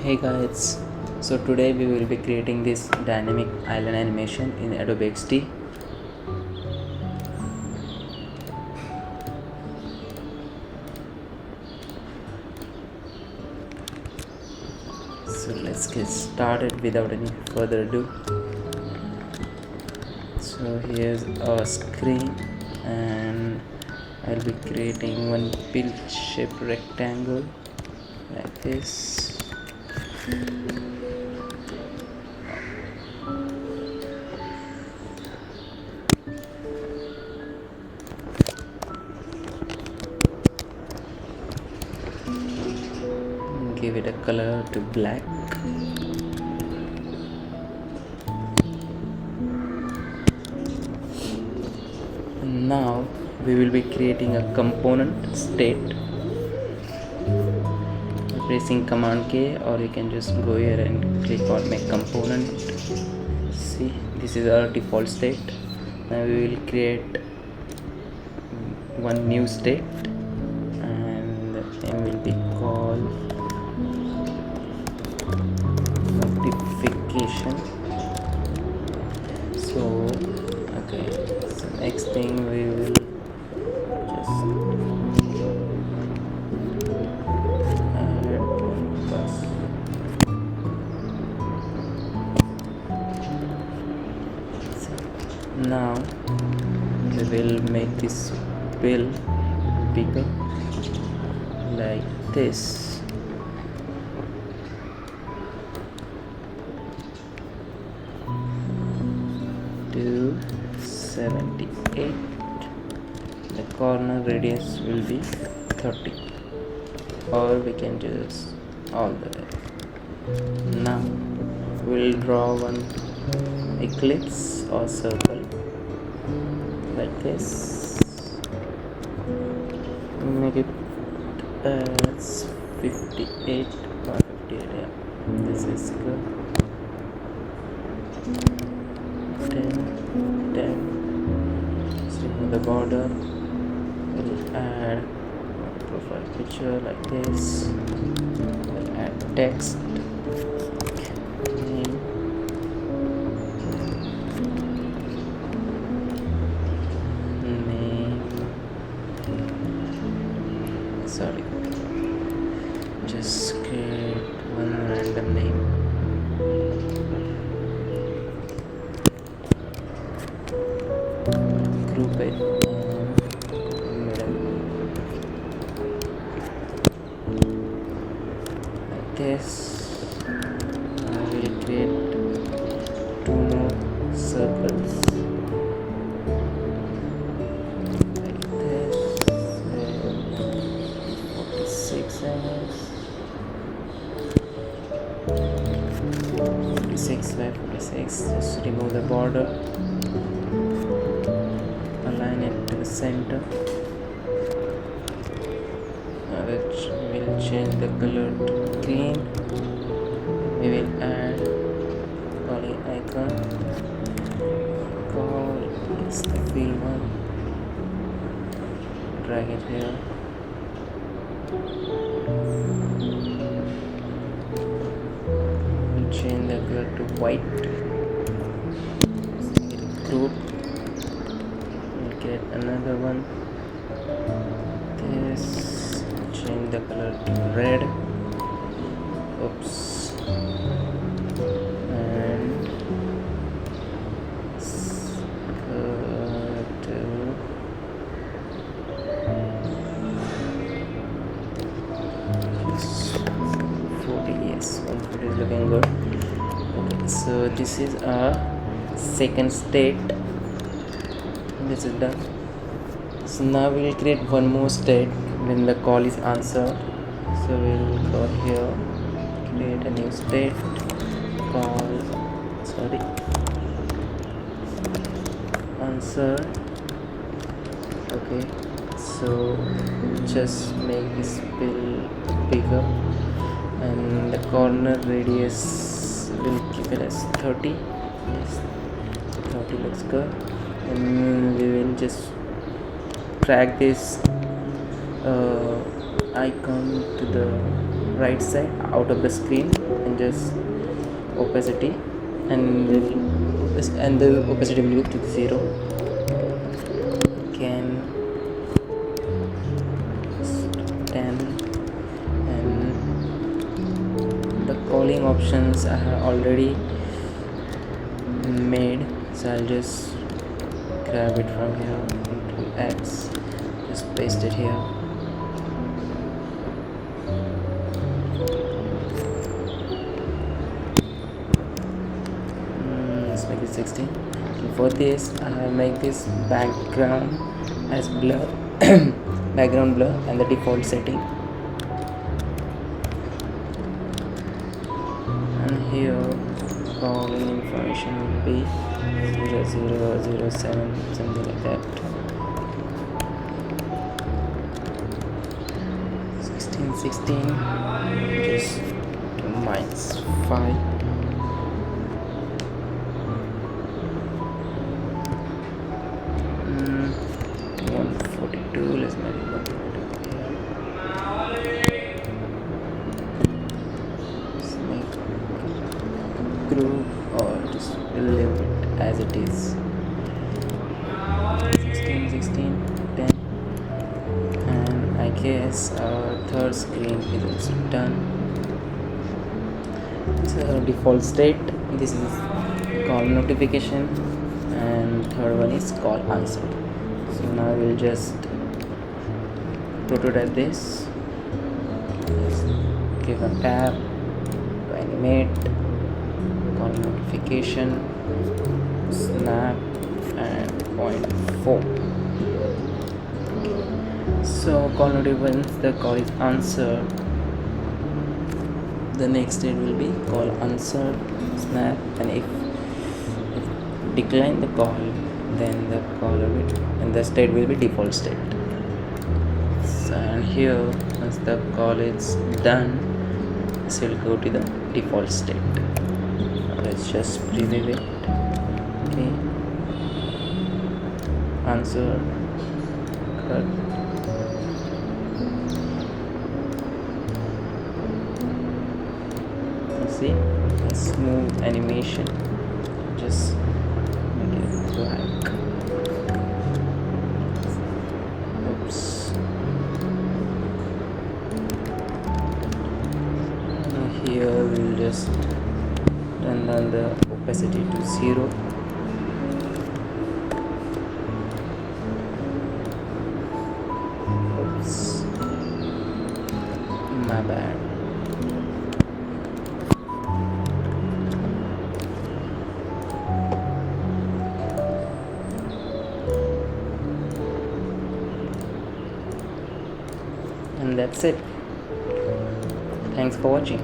Hey guys, so today we will be creating this dynamic island animation in Adobe XD. So let's get started without any further ado. So here's our screen and I'll be creating one pill shaped rectangle like this. Give it a color to black. Now we will be creating a component state. Pressing Command K, or you can just go here and click on make component. See, this is our default state. Now we will create one new state and the name will be called notification. So next thing we will just add plus. Now we will make this bill bigger like this. To 78. The corner radius will be 30, or we can just all the way. Now we'll draw one ellipse or circle like this. Make it as 58 or 58. Yeah, this is good. 10. So for the border, we'll add profile picture like this. We'll add text. Sorry, just create one random name. Group it like this. I will create two more circles like this. 46 by 46. Just remove the border, align it to the center, which will change the color to green. We will add poly icon, call is the fill one, drag it here. Change the color to white. Group. We'll get another one. This. Change the color to red. Oops. And to 40. Yes, 140 is looking good. Okay, so this is our second state. This is done. So now we will create one more state when the call is answered. So we will go here, create a new state, answer. Okay, so just make this bill bigger and the corner radius will keep it as 30. Yes, 30 looks good. And we will just drag this icon to the right side out of the screen and just opacity, and the opacity will be to 0. Can 10, and the calling options I have already made, so I'll just grab it from here into X, just paste it here. Let's make it 16. And for this I make this background as blur background blur and the default setting, and here calling information will be 0007, something like that. 16, just -5. 142, let's make it 142. Let's make group, or just leave it as it is. 16, 10, and I guess our third screen is also done. So default state, this is call notification, and third one is call answer. So now we'll just prototype this. Just give a tab to animate, call notification, snap, and 0.4. So call notification, once the call is answered, the next state will be call answered, snap, and if decline the call, then the call will be, and the state will be default state. So, and here once the call is done, this will go to the default state. Let's just preview it. Okay, answer, cut. See, a smooth animation, just make it black. Oops. Now here we'll just turn down the opacity to 0. Oops, my bad. And that's it. Thanks for watching.